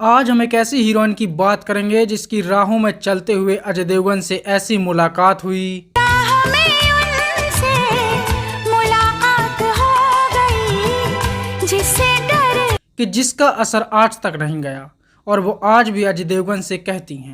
आज हम एक ऐसी हीरोइन की बात करेंगे जिसकी राहों में चलते हुए अजय देवगन से ऐसी मुलाकात हुई कि जिसका असर आज तक नहीं गया और वो आज भी अजय देवगन से कहती हैं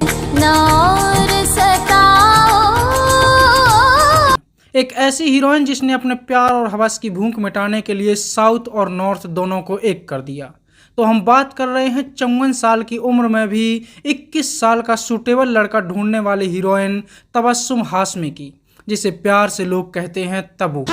एक ऐसी हीरोइन जिसने अपने प्यार और हवस की भूख मिटाने के लिए साउथ और नॉर्थ दोनों को एक कर दिया। तो हम बात कर रहे हैं 54 साल की उम्र में भी 21 साल का सूटेबल लड़का ढूंढने वाली हीरोइन तबस्सुम हाशमी की, जिसे प्यार से लोग कहते हैं तब्बू।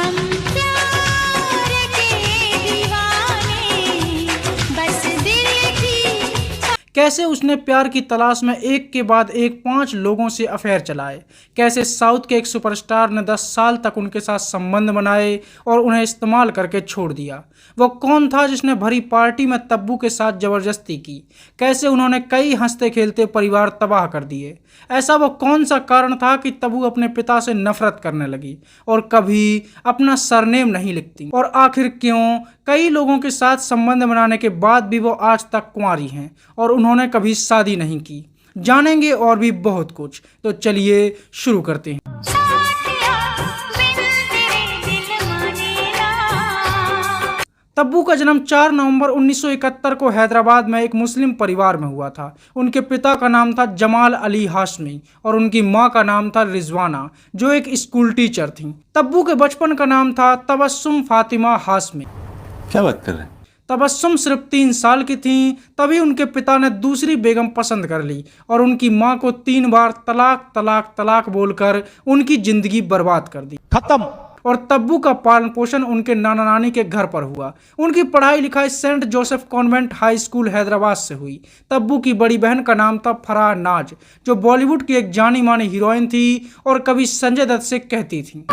कैसे उसने प्यार की तलाश में एक के बाद एक 5 लोगों से अफेयर चलाए, कैसे साउथ के एक सुपरस्टार ने 10 साल तक उनके साथ संबंध बनाए और उन्हें इस्तेमाल करके छोड़ दिया। वो कौन था जिसने भरी पार्टी में तब्बू के साथ जबरदस्ती की, कैसे उन्होंने कई हंसते खेलते परिवार तबाह कर दिए। ऐसा वो कौन सा कारण था कि तब्बू अपने पिता से नफरत करने लगी और कभी अपना सरनेम नहीं लिखती, और आखिर क्यों कई लोगों के साथ संबंध बनाने के बाद भी वो आज तक कुंवारी हैं और उन्होंने कभी शादी नहीं की। जानेंगे और भी बहुत कुछ, तो चलिए शुरू करते हैं। तब्बू का जन्म 4 नवंबर 1971 को हैदराबाद में एक मुस्लिम परिवार में हुआ था। उनके पिता का नाम था जमाल अली हाशमी और उनकी मां का नाम था रिजवाना, जो एक स्कूल टीचर थीं। तब्बू के बचपन का नाम था तबस्सुम फातिमा हाशमी। क्या बात कर रहे हैं? तबस्सुम सिर्फ 3 साल की थीं, तभी उनके पिता ने दूसरी बेगम पसंद कर ली और उनकी मां को 3 बार तलाक तलाक तलाक बोलकर उनकी जिंदगी बर्बाद कर दी। खत्म। और तब्बू का पालन पोषण उनके नाना नानी के घर पर हुआ। उनकी पढ़ाई लिखाई saint Joseph convent high school Hyderabad से हुई। तब्बू की बड़ी बहन का नाम था फराह नाज, जो बॉलीवुड की एक जानी मानी हीरोइन थी और कभी संजय दत्त से कहती थी।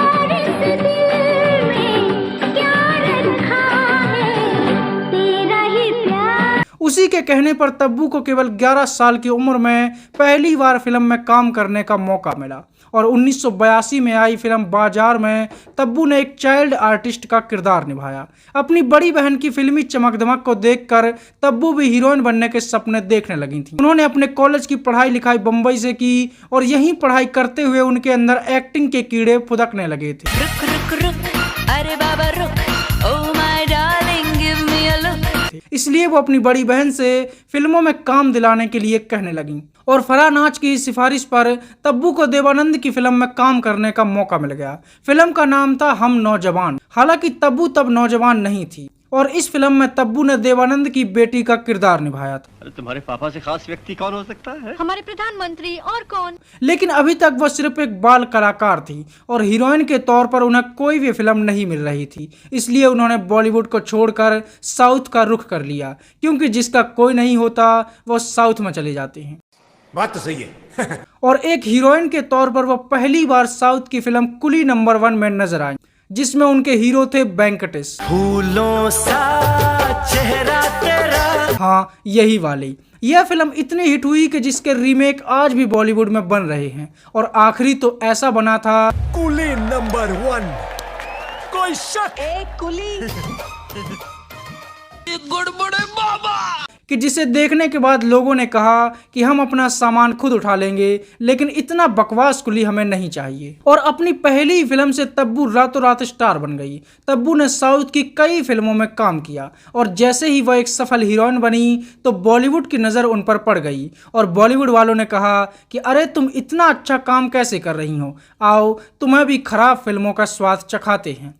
उसी के कहने पर तब्बू को केवल 11 साल की उम्र में पहली बार फिल्म में काम करने का मौका मिला और 1982 में आई फिल्म बाजार में तब्बू ने एक चाइल्ड आर्टिस्ट का किरदार निभाया। अपनी बड़ी बहन की फिल्मी चमक दमक को देखकर तब्बू भी हीरोइन बनने के सपने देखने लगी थी। उन्होंने अपने कॉलेज की पढ़ाई लिखाई बम्बई से की और यहीं पढ़ाई करते हुए उनके अंदर एक्टिंग के कीड़े फुदकने लगे थे। रुक रुक रुक, अरे बाबा रुक, oh my darling give me a look. इसलिए वो अपनी बड़ी बहन से फिल्मों में काम दिलाने के लिए कहने लगी और फराह नाज की सिफारिश पर तब्बू को देवानंद की फिल्म में काम करने का मौका मिल गया। फिल्म का नाम था हम नौजवान। हालांकि तब्बू तब नौजवान नहीं थी और इस फिल्म में तब्बू ने देवानंद की बेटी का किरदार निभाया था। अरे तुम्हारे पापा से खास व्यक्ति कौन हो सकता है? हमारे प्रधानमंत्री, और कौन? लेकिन अभी तक वो सिर्फ एक बाल कलाकार थी और हीरोइन के तौर पर उन्हें कोई भी फिल्म नहीं मिल रही थी। इसलिए उन्होंने बॉलीवुड को छोड़कर साउथ का रुख कर लिया, क्योंकि जिसका कोई नहीं होता वो साउथ में चले जाते हैं। बात तो सही है। और एक हीरोइन के तौर पर वो पहली बार साउथ की फिल्म कुली नंबर 1 में नजर आई, जिसमें उनके हीरो थे वेंकटेश। फूलों सा चेहरा तेरा। हाँ, यही वाली। यह फिल्म इतनी हिट हुई कि जिसके रीमेक आज भी बॉलीवुड में बन रहे हैं और आखिरी तो ऐसा बना था कुली नंबर 1। कोई शक? एक कुली गुड़बड़े बाबा कि जिसे देखने के बाद लोगों ने कहा कि हम अपना सामान खुद उठा लेंगे, लेकिन इतना बकवास कुली हमें नहीं चाहिए। और अपनी पहली फिल्म से तब्बू रातों रात स्टार बन गई। तब्बू ने साउथ की कई फिल्मों में काम किया और जैसे ही वह एक सफल हीरोइन बनी तो बॉलीवुड की नज़र उन पर पड़ गई और बॉलीवुड वालों ने कहा कि अरे तुम इतना अच्छा काम कैसे कर रही हो, आओ तुम्हें भी खराब फिल्मों का स्वाद चखाते हैं।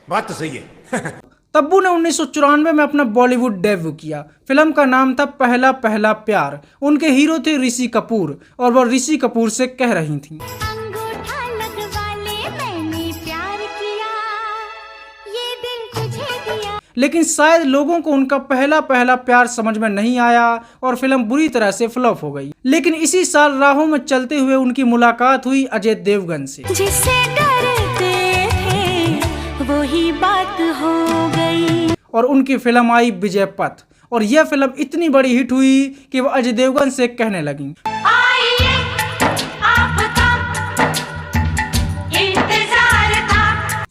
बात तो सही है। तब्बू ने 1994 में अपना बॉलीवुड डेब्यू किया। फिल्म का नाम था पहला पहला प्यार। उनके हीरो थे ऋषि कपूर और वो ऋषि कपूर से कह रही थीं, अंगूठा लगवा ले, मैंने प्यार किया, ये दिल तुझे दिया। लेकिन शायद लोगों को उनका पहला पहला प्यार समझ में नहीं आया और फिल्म बुरी तरह से फ्लॉप हो गई। लेकिन इसी साल राहों में चलते हुए उनकी मुलाकात हुई अजय देवगन से। जिससे डरते थे वही बात हो गई और उनकी फिल्म आई विजय पथ और यह फिल्म इतनी बड़ी हिट हुई कि वो अजय देवगन से कहने लगी,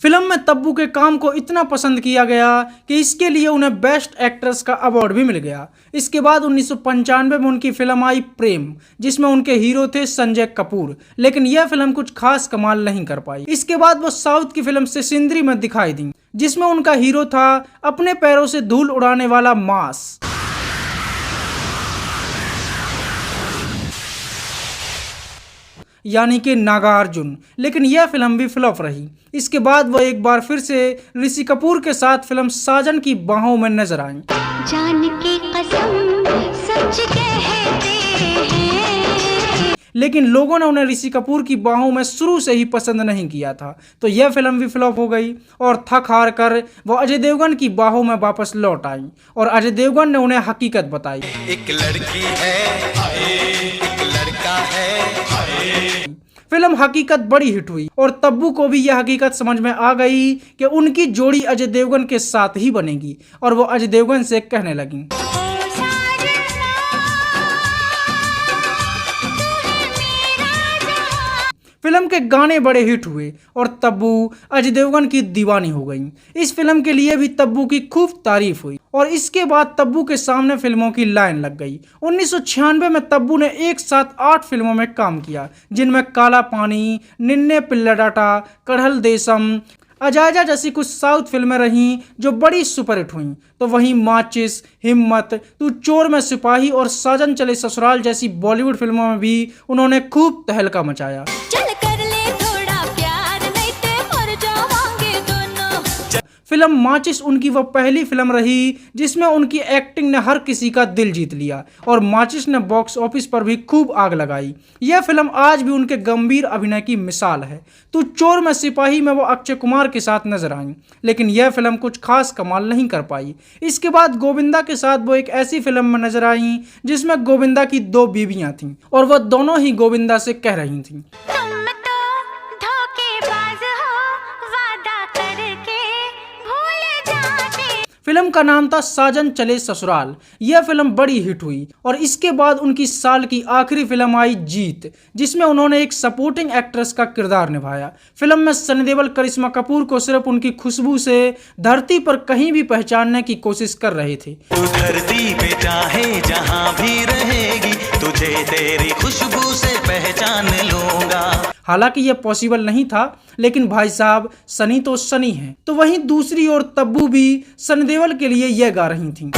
फिल्म में तब्बू के काम को इतना पसंद किया गया कि इसके लिए उन्हें बेस्ट एक्ट्रेस का अवार्ड भी मिल गया। इसके बाद 1995 में उनकी फिल्म आई प्रेम, जिसमें उनके हीरो थे संजय कपूर, लेकिन यह फिल्म कुछ खास कमाल नहीं कर पाई। इसके बाद वो साउथ की फिल्म सिसिंद्री में दिखाई दी, जिसमें उनका हीरो था अपने पैरों से धूल उड़ाने वाला मास, यानी कि नागार्जुन, लेकिन यह फिल्म भी फ्लॉप रही। इसके बाद वह एक बार फिर से ऋषि कपूर के साथ फिल्म साजन की बाहों में नजर आईं। जान की कसम सच कहते हैं। लेकिन लोगों ने उन्हें ऋषि कपूर की बाहों में शुरू से ही पसंद नहीं किया था, तो यह फिल्म भी फ्लॉप हो गई और थक हार कर वो अजय देवगन की बाहों में वापस लौट आई और अजय देवगन ने उन्हें हकीकत बताई। एक लड़की है, एक लड़का है। फिल्म हकीकत बड़ी हिट हुई और तब्बू को भी यह हकीकत समझ में आ गई कि उनकी जोड़ी अजय देवगन के साथ ही बनेगी और वो अजय देवगन से कहने लगी, फिल्म के गाने बड़े हिट हुए और तब्बू अजय देवगन की दीवानी हो गई। इस फिल्म के लिए भी तब्बू की खूब तारीफ हुई और इसके बाद तब्बू के सामने फिल्मों की लाइन लग गई। 1996 में तब्बू ने एक साथ 8 फिल्मों में काम किया, जिनमें काला पानी, निन्ने पिल्लाडाटा, कड़हल देशम, अजायजा जैसी कुछ साउथ फिल्में रहीं जो बड़ी सुपरहिट हुईं। तो वहीं माचिस, हिम्मत, तू चोर में सिपाही और साजन चले ससुराल जैसी बॉलीवुड फिल्मों में भी उन्होंने खूब तहलका मचाया। फिल्म माचिस उनकी वह पहली फिल्म रही जिसमें उनकी एक्टिंग ने हर किसी का दिल जीत लिया और माचिस ने बॉक्स ऑफिस पर भी खूब आग लगाई। यह फिल्म आज भी उनके गंभीर अभिनय की मिसाल है। तो चोर में सिपाही में वो अक्षय कुमार के साथ नजर आई, लेकिन यह फिल्म कुछ खास कमाल नहीं कर पाई। इसके बाद गोविंदा के साथ वो एक ऐसी फिल्म में नजर आई जिसमें गोविंदा की 2 बीवियां थीं और वह दोनों ही गोविंदा से कह रही थीं, फिल्म का नाम था साजन चले ससुराल। यह फिल्म बड़ी हिट हुई और इसके बाद उनकी साल की आखिरी फिल्म आई जीत, जिसमें उन्होंने एक सपोर्टिंग एक्ट्रेस का किरदार निभाया। फिल्म में सनी देओल करिश्मा कपूर को सिर्फ उनकी खुशबू से धरती पर कहीं भी पहचानने की कोशिश कर रहे थे। तू धरती पे चाहे जहां भी रहेगी, तुझे तेरी खुशबू से पहचान लूंगा। हालांकि यह पॉसिबल नहीं था, लेकिन भाई साहब सनी तो सनी हैं। तो वहीं दूसरी ओर तब्बू भी सनी देओल के लिए यह गा रही थीं।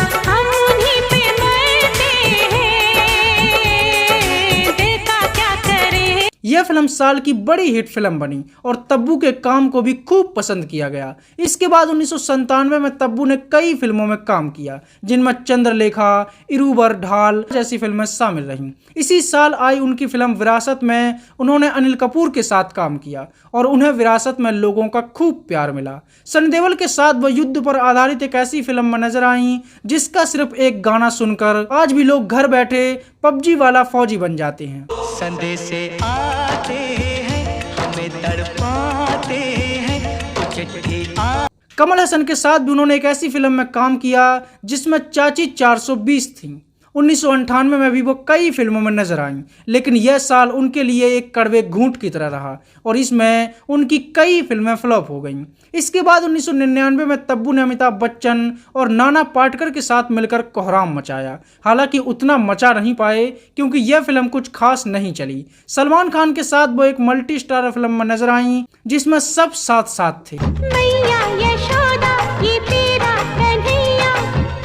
यह फिल्म साल की बड़ी हिट फिल्म बनी और तब्बू के काम को भी खूब पसंद किया गया। इसके बाद 1997 में तब्बू ने कई फिल्मों में काम किया, जिनमें चंद्रलेखा, इरुवर, ढाल जैसी फिल्में शामिल रहीं। इसी साल आई उनकी फिल्म विरासत में उन्होंने अनिल कपूर के साथ काम किया और उन्हें विरासत में लोगों का खूब प्यार मिला। सनी देओल के साथ वह युद्ध पर आधारित एक ऐसी फिल्म में नजर आई जिसका सिर्फ एक गाना सुनकर आज भी लोग घर बैठे पबजी वाला फौजी बन जाते हैं। संदेशे आते हैं, हमें तड़पाते हैं, कुछ चिट्ठी आ। कमल हसन के साथ भी उन्होंने एक ऐसी फिल्म में काम किया जिसमें चाची 420 थी। 1998 में भी वो कई फिल्मों में नजर आईं, लेकिन यह साल उनके लिए एक कड़वे घूंट की तरह रहा और इसमें उनकी कई फिल्में फ्लॉप हो गईं। इसके बाद 1999 में तब्बू ने अमिताभ बच्चन और नाना पाटेकर के साथ मिलकर कोहराम मचाया। हालांकि उतना मचा नहीं पाए क्योंकि यह फिल्म कुछ खास नहीं चली। सलमान खान के साथ वो एक मल्टी स्टार फिल्म में नजर आईं जिसमें सब साथ साथ थे। मैया यशोदा ये तेरा कन्हैया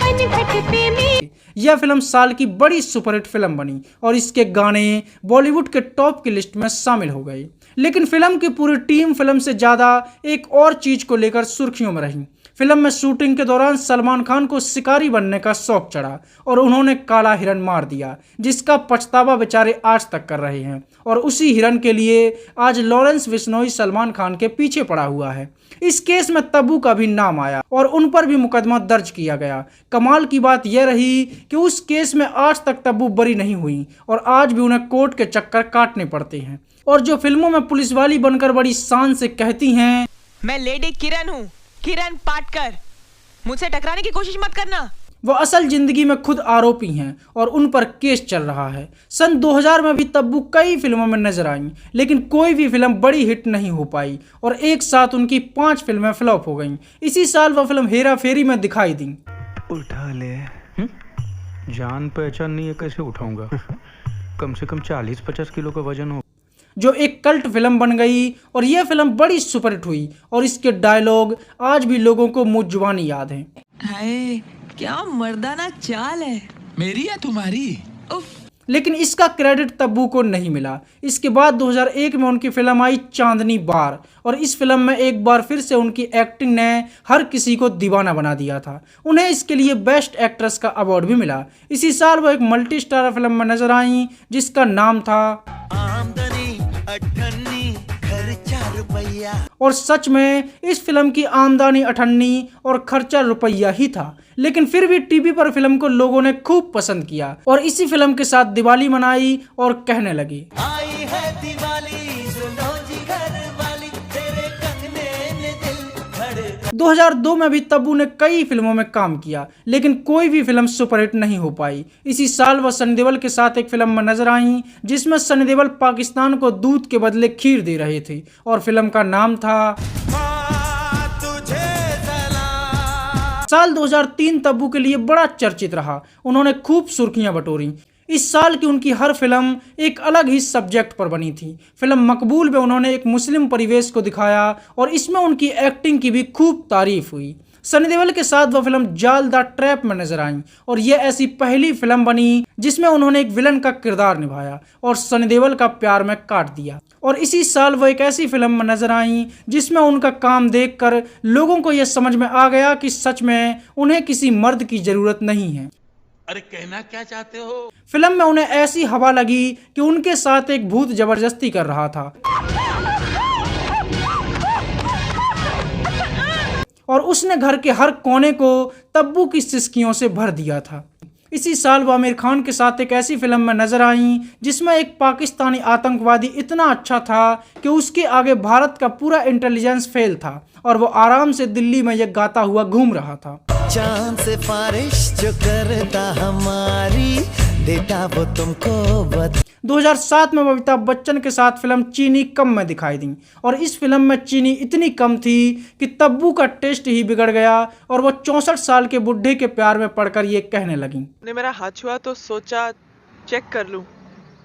अनघट पे में। यह फिल्म साल की बड़ी सुपरहिट फिल्म बनी और इसके गाने बॉलीवुड के टॉप की लिस्ट में शामिल हो गए। लेकिन फिल्म की पूरी टीम फिल्म से ज़्यादा एक और चीज़ को लेकर सुर्खियों में रही। फिल्म में शूटिंग के दौरान सलमान खान को शिकारी बनने का शौक चढ़ा और उन्होंने काला हिरन मार दिया, जिसका पछतावा बेचारे आज तक कर रहे हैं और उसी हिरन के लिए आज लॉरेंस बिश्नोई सलमान खान के पीछे पड़ा हुआ है। इस केस में तब्बू का भी नाम आया और उन पर भी मुकदमा दर्ज किया गया। कमाल की बात यह रही कि उस केस में आज तक तब्बू बरी नहीं हुई और आज भी उन्हें कोर्ट के चक्कर काटने पड़ते हैं। और जो फिल्मों में पुलिस वाली बनकर बड़ी शान से कहती हैं, मैं लेडी किरण हूँ, किरण पाटकर, मुझसे टकराने की कोशिश मत करना। वो असल जिंदगी में खुद आरोपी हैं और उन पर केस चल रहा है। सन 2000 में भी तब्बू कई फिल्मों में नजर आईं, लेकिन कोई भी फिल्म बड़ी हिट नहीं हो पाई और एक साथ उनकी 5 फिल्में फ्लॉप हो गईं। इसी साल वो फिल्म हेरा फेरी में दिखाई दी। उठा ले। जान पहचान नहीं है, कैसे उठाऊंगा? कम से कम 40-50 किलो का वजन हो, जो एक कल्ट फिल्म बन गई और यह फिल्म बड़ी सुपरहिट हुई और इसके डायलॉग आज भी लोगों को मुँह जुबानी याद हैं। हाय क्या मर्दाना चाल है। मेरी या तुम्हारी? उफ। लेकिन इसका क्रेडिट तब्बू को नहीं मिला। इसके बाद 2001 में उनकी फिल्म आई चांदनी बार और इस फिल्म में एक बार फिर से उनकी एक्टिंग ने हर किसी को दीवाना बना दिया था। उन्हें इसके लिए बेस्ट एक्ट्रेस का अवार्ड भी मिला। इसी साल वो एक मल्टी स्टारर फिल्म में नजर आई जिसका नाम था आमदनी 98 खर्चा रुपया। और सच में इस फिल्म की आमदनी 98 और खर्चा रुपया ही था, लेकिन फिर भी टीवी पर फिल्म को लोगों ने खूब पसंद किया और इसी फिल्म के साथ दिवाली मनाई और कहने लगी, आई है दिवाली सुनो जी घर वाली, तेरे कंगने ने दिल धड़का। 2002 में भी तब्बू ने कई फिल्मों में काम किया, लेकिन कोई भी फिल्म सुपरहिट नहीं हो पाई। इसी साल वह सनी देओल के साथ एक फिल्म में नजर आई जिसमें सनी देओल पाकिस्तान को दूध के बदले खीर दे रहे थे और फिल्म का नाम था साल 2003 तब्बू के लिए बड़ा चर्चित रहा। उन्होंने खूब सुर्खियां बटोरी। इस साल की उनकी हर फिल्म एक अलग ही सब्जेक्ट पर बनी थी। फिल्म मकबूल में उन्होंने एक मुस्लिम परिवेश को दिखाया और इसमें उनकी एक्टिंग की भी खूब तारीफ हुई। सनी देओल के साथ वह फिल्म जाल द ट्रैप में नजर आई और यह ऐसी पहली फिल्म बनी जिसमें उन्होंने एक विलन का किरदार निभाया और सनी देओल का प्यार में काट दिया। और इसी साल वो एक ऐसी फिल्म में नजर आई जिसमें उनका काम देखकर लोगों को यह समझ में आ गया कि सच में उन्हें किसी मर्द की जरूरत नहीं है। अरे कहना क्या चाहते हो? फिल्म में उन्हें ऐसी हवा लगी कि उनके साथ एक भूत जबरदस्ती कर रहा था और उसने घर के हर कोने को तब्बू की सिसकियों से भर दिया था। इसी साल वो आमिर खान के साथ एक ऐसी फिल्म में नजर आई जिसमें एक पाकिस्तानी आतंकवादी इतना अच्छा था कि उसके आगे भारत का पूरा इंटेलिजेंस फेल था और वो आराम से दिल्ली में यह गाता हुआ घूम रहा था, चांद से बारिश जो करता हमारी देता वो तुमको 2007 में वो अमिताभ बच्चन के साथ फिल्म चीनी कम में दिखाई दी और इस फिल्म में चीनी इतनी कम थी कि तब्बू का टेस्ट ही बिगड़ गया और वो 64 साल के बुढ़े के प्यार में पड़कर ये कहने लगी, ने मेरा हाथ छुआ तो सोचा चेक कर लूं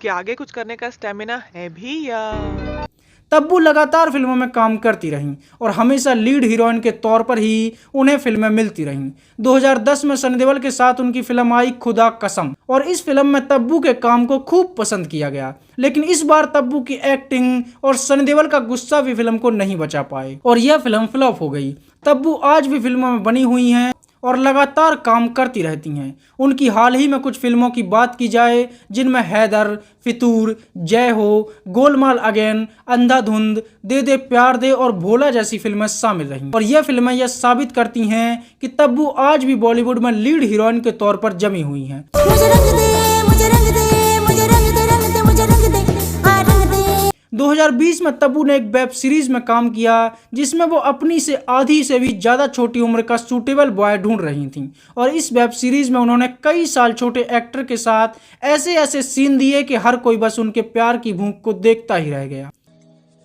कि आगे कुछ करने का स्टेमिना है भी या। तब्बू लगातार फिल्मों में काम करती रहीं और हमेशा लीड हीरोइन के तौर पर ही उन्हें फिल्में मिलती रहीं। 2010 में सनी देओल के साथ उनकी फिल्म आई खुदा कसम और इस फिल्म में तब्बू के काम को खूब पसंद किया गया, लेकिन इस बार तब्बू की एक्टिंग और सनी देओल का गुस्सा भी फिल्म को नहीं बचा पाए और यह फिल्म फ्लॉप हो गई। तब्बू आज भी फिल्मों में बनी हुई हैं और लगातार काम करती रहती हैं। उनकी हाल ही में कुछ फिल्मों की बात की जाए जिनमें हैदर, फितूर, जय हो, गोलमाल अगेन, अंधाधुंध, दे दे प्यार दे और भोला जैसी फिल्में शामिल रहीं और यह फिल्में यह साबित करती हैं कि तब्बू आज भी बॉलीवुड में लीड हीरोइन के तौर पर जमी हुई हैं। मुझे रंग दे, मुझे रंग दे, मुझे रंग दे, रंग दे, मुझे रंग दे, हाँ रंग दे। 2020 में तब्बू ने एक वेब सीरीज में काम किया जिसमें वो अपनी से आधी से भी ज़्यादा छोटी उम्र का सूटेबल बॉय ढूंढ रही थीं और इस वेब सीरीज में उन्होंने कई साल छोटे एक्टर के साथ ऐसे ऐसे सीन दिए कि हर कोई बस उनके प्यार की भूख को देखता ही रह गया।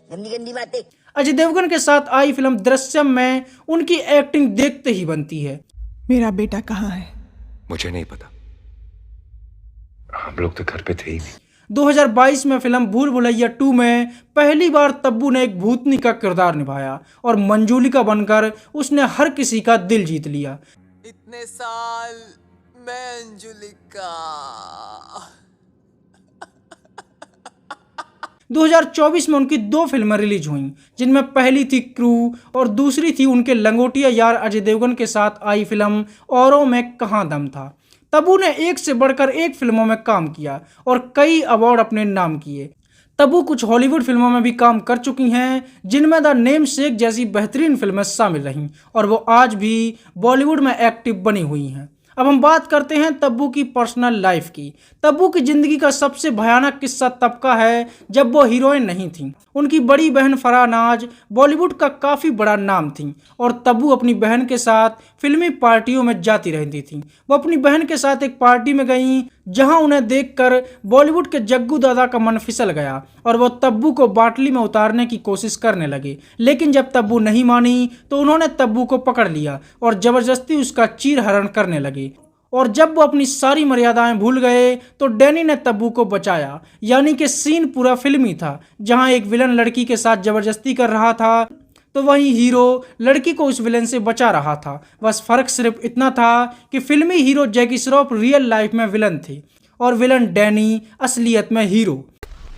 गंदी गंदी बातें। अजय देवगन के साथ आई फिल्म दृश्यम में उनकी एक्टिंग देखते ही बनती है। मेरा बेटा कहाँ है? मुझे नहीं पता, हम लोग तो घर पे थे ही नहीं। 2022 में फिल्म भूल भुलैया 2 में पहली बार तब्बू ने एक भूतनी का किरदार निभाया और मंजूलिका बनकर उसने हर किसी का दिल जीत लिया। इतने साल मैं अंजुलिका। 2024 में उनकी 2 फिल्में रिलीज हुईं जिनमें पहली थी क्रू और दूसरी थी उनके लंगोटिया यार अजय देवगन के साथ आई फिल्म औरों में कहाँ दम था। तब्बू ने एक से बढ़कर एक फिल्मों में काम किया और कई अवार्ड अपने नाम किए। तब्बू कुछ हॉलीवुड फिल्मों में भी काम कर चुकी हैं जिनमें द नेम शेक जैसी बेहतरीन फिल्में शामिल रहीं और वो आज भी बॉलीवुड में एक्टिव बनी हुई हैं। अब हम बात करते हैं तब्बू की पर्सनल लाइफ की। तब्बू की जिंदगी का सबसे भयानक किस्सा तब का है जब वो हीरोइन नहीं थी। उनकी बड़ी बहन फराह नाज बॉलीवुड का काफ़ी बड़ा नाम थी और तब्बू अपनी बहन के साथ फिल्मी पार्टियों में जाती रहती थी। वो अपनी बहन के साथ एक पार्टी में गई जहां उन्हें देखकर बॉलीवुड के जग्गू दादा का मन फिसल गया और वो तब्बू को बाटली में उतारने की कोशिश करने लगे। लेकिन जब तब्बू नहीं मानी तो उन्होंने तब्बू को पकड़ लिया और जबरदस्ती उसका चीरहरण करने लगे। और जब वो अपनी सारी मर्यादाएं भूल गए तो डैनी ने तब्बू को बचाया। यानी कि सीन पूरा फिल्मी था, जहां एक विलन लड़की के साथ जबरदस्ती कर रहा था तो वहीं हीरो लड़की को उस विलन से बचा रहा था। बस फर्क सिर्फ इतना था कि फिल्मी हीरो जैकी श्रॉफ रियल लाइफ में विलन थे और विलन डैनी असलियत में हीरो।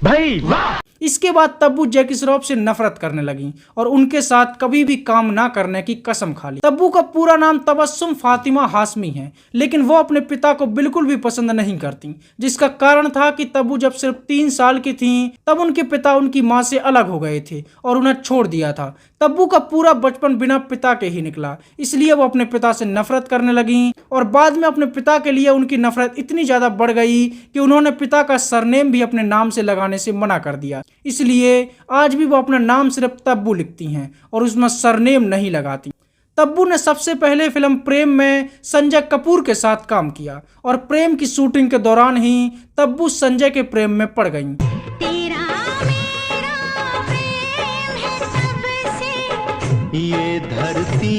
भाई वाह! इसके बाद तब्बू जैकी श्रॉफ से नफरत करने लगी और उनके साथ कभी भी काम ना करने की कसम खा ली। तब्बू का पूरा नाम तबस्सुम फातिमा हाशमी है, लेकिन वो अपने पिता को बिल्कुल भी पसंद नहीं करती, जिसका कारण था कि तब्बू जब सिर्फ 3 साल की थी तब उनके पिता उनकी माँ से अलग हो गए थे और उन्हें छोड़ दिया था। तब्बू का पूरा बचपन बिना पिता के ही निकला, इसलिए वो अपने पिता से नफरत करने लगी और बाद में अपने पिता के लिए उनकी नफरत इतनी ज्यादा बढ़ गई कि उन्होंने पिता का सरनेम भी अपने नाम से लगाने से मना कर दिया। इसलिए आज भी वो अपना नाम सिर्फ तब्बू लिखती हैं और उसमें सरनेम नहीं लगाती। तब्बू ने सबसे पहले फिल्म प्रेम में संजय कपूर के साथ काम किया और प्रेम की शूटिंग के दौरान ही तब्बू संजय के प्रेम में पड़ गईं। तेरा मेरा प्रेम है सबसे ये धरती।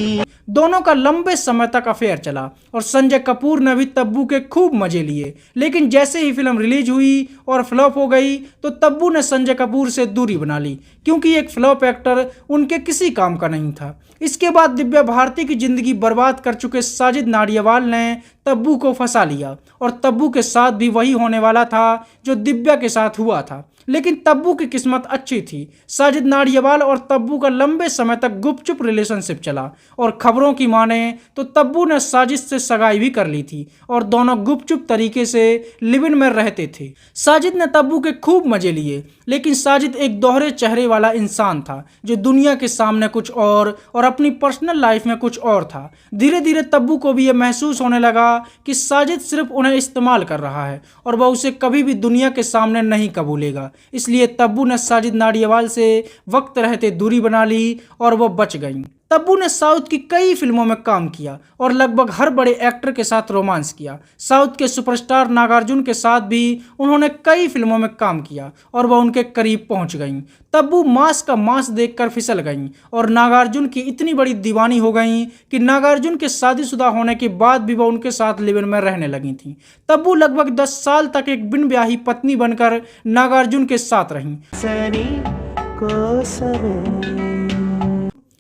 दोनों का लंबे समय तक अफेयर चला और संजय कपूर ने भी तब्बू के खूब मजे लिए। लेकिन जैसे ही फिल्म रिलीज हुई और फ्लॉप हो गई तो तब्बू ने संजय कपूर से दूरी बना ली, क्योंकि एक फ्लॉप एक्टर उनके किसी काम का नहीं था। इसके बाद दिव्या भारती की जिंदगी बर्बाद कर चुके साजिद नाडियावाल ने तब्बू को फंसा लिया और तब्बू के साथ भी वही होने वाला था जो दिव्या के साथ हुआ था। लेकिन तब्बू की किस्मत अच्छी थी। साजिद नाडियावाल और तब्बू का लंबे समय तक गुपचुप रिलेशनशिप चला और खबरों की माने तो तब्बू ने साजिद से सगाई भी कर ली थी और दोनों गुपचुप तरीके से लिव इन में रहते थे। साजिद ने तब्बू के खूब मजे लिए, लेकिन साजिद एक दोहरे चेहरे वाला इंसान था जो दुनिया के सामने कुछ और अपनी पर्सनल लाइफ में कुछ और था। धीरे धीरे तब्बू को भी यह महसूस होने लगा कि साजिद सिर्फ उन्हें इस्तेमाल कर रहा है और वह उसे कभी भी दुनिया के सामने नहीं कबूलेगा। इसलिए तब्बू ने साजिद नाडियावाल से वक्त रहते दूरी बना ली और वो बच गईं। तब्बू ने साउथ की कई फिल्मों में काम किया और लगभग हर बड़े एक्टर के साथ रोमांस किया। साउथ के सुपरस्टार नागार्जुन के साथ भी उन्होंने कई फिल्मों में काम किया और वह उनके करीब पहुंच गईं। तब्बू मांस का मांस देखकर फिसल गईं और नागार्जुन की इतनी बड़ी दीवानी हो गईं कि नागार्जुन के शादीशुदा होने के बाद भी वह उनके साथ लिव इन में रहने लगी थीं। तब्बू लगभग 10 साल तक एक बिन ब्याही पत्नी बनकर नागार्जुन के साथ रहीं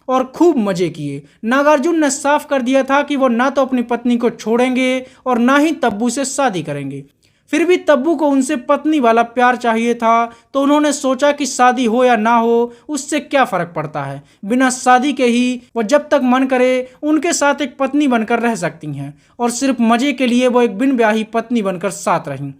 और खूब मजे किए। नागार्जुन ने साफ कर दिया था कि वो ना तो अपनी पत्नी को छोड़ेंगे और ना ही तब्बू से शादी करेंगे। फिर भी तब्बू को उनसे पत्नी वाला प्यार चाहिए था, तो उन्होंने सोचा कि शादी हो या ना हो उससे क्या फ़र्क पड़ता है, बिना शादी के ही वो जब तक मन करे उनके साथ एक पत्नी बनकर रह सकती हैं। और सिर्फ मज़े के लिए वो एक बिन ब्याही पत्नी बनकर साथ रहीं।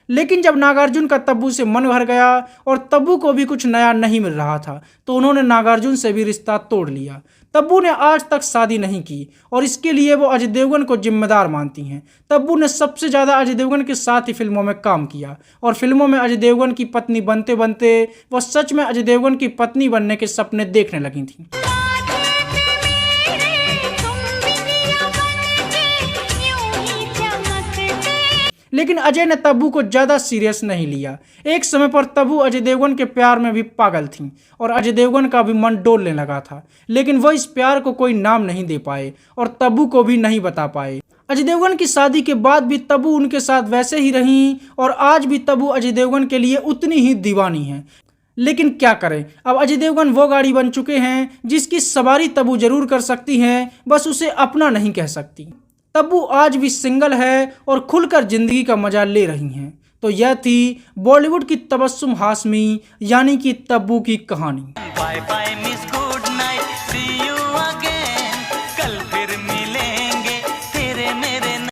लेकिन जब नागार्जुन का तब्बू से मन भर गया और तब्बू को भी कुछ नया नहीं मिल रहा था तो उन्होंने नागार्जुन से भी रिश्ता तोड़ लिया। तब्बू ने आज तक शादी नहीं की और इसके लिए वो अजय देवगन को जिम्मेदार मानती हैं। तब्बू ने सबसे ज़्यादा अजय देवगन के साथ ही फिल्मों में काम किया और फिल्मों में अजय देवगन की पत्नी बनते बनते वो सच में अजय देवगन की पत्नी बनने के सपने देखने लगी थीं। लेकिन अजय ने तब्बू को ज़्यादा सीरियस नहीं लिया। एक समय पर तब्बू अजय देवगन के प्यार में भी पागल थीं और अजय देवगन का भी मन डोलने लगा था, लेकिन वो इस प्यार को कोई नाम नहीं दे पाए और तब्बू को भी नहीं बता पाए। अजय देवगन की शादी के बाद भी तब्बू उनके साथ वैसे ही रहीं और आज भी तब्बू अजय देवगन के लिए उतनी ही दीवानी हैं। लेकिन क्या करें, अब अजय देवगन वो गाड़ी बन चुके हैं जिसकी सवारी तब्बू जरूर कर सकती हैं, बस उसे अपना नहीं कह सकती। तब्बू आज भी सिंगल है और खुलकर जिंदगी का मजा ले रही हैं। तो यह थी बॉलीवुड की तबस्सुम हाशमी यानी कि तब्बू की कहानी। Bye bye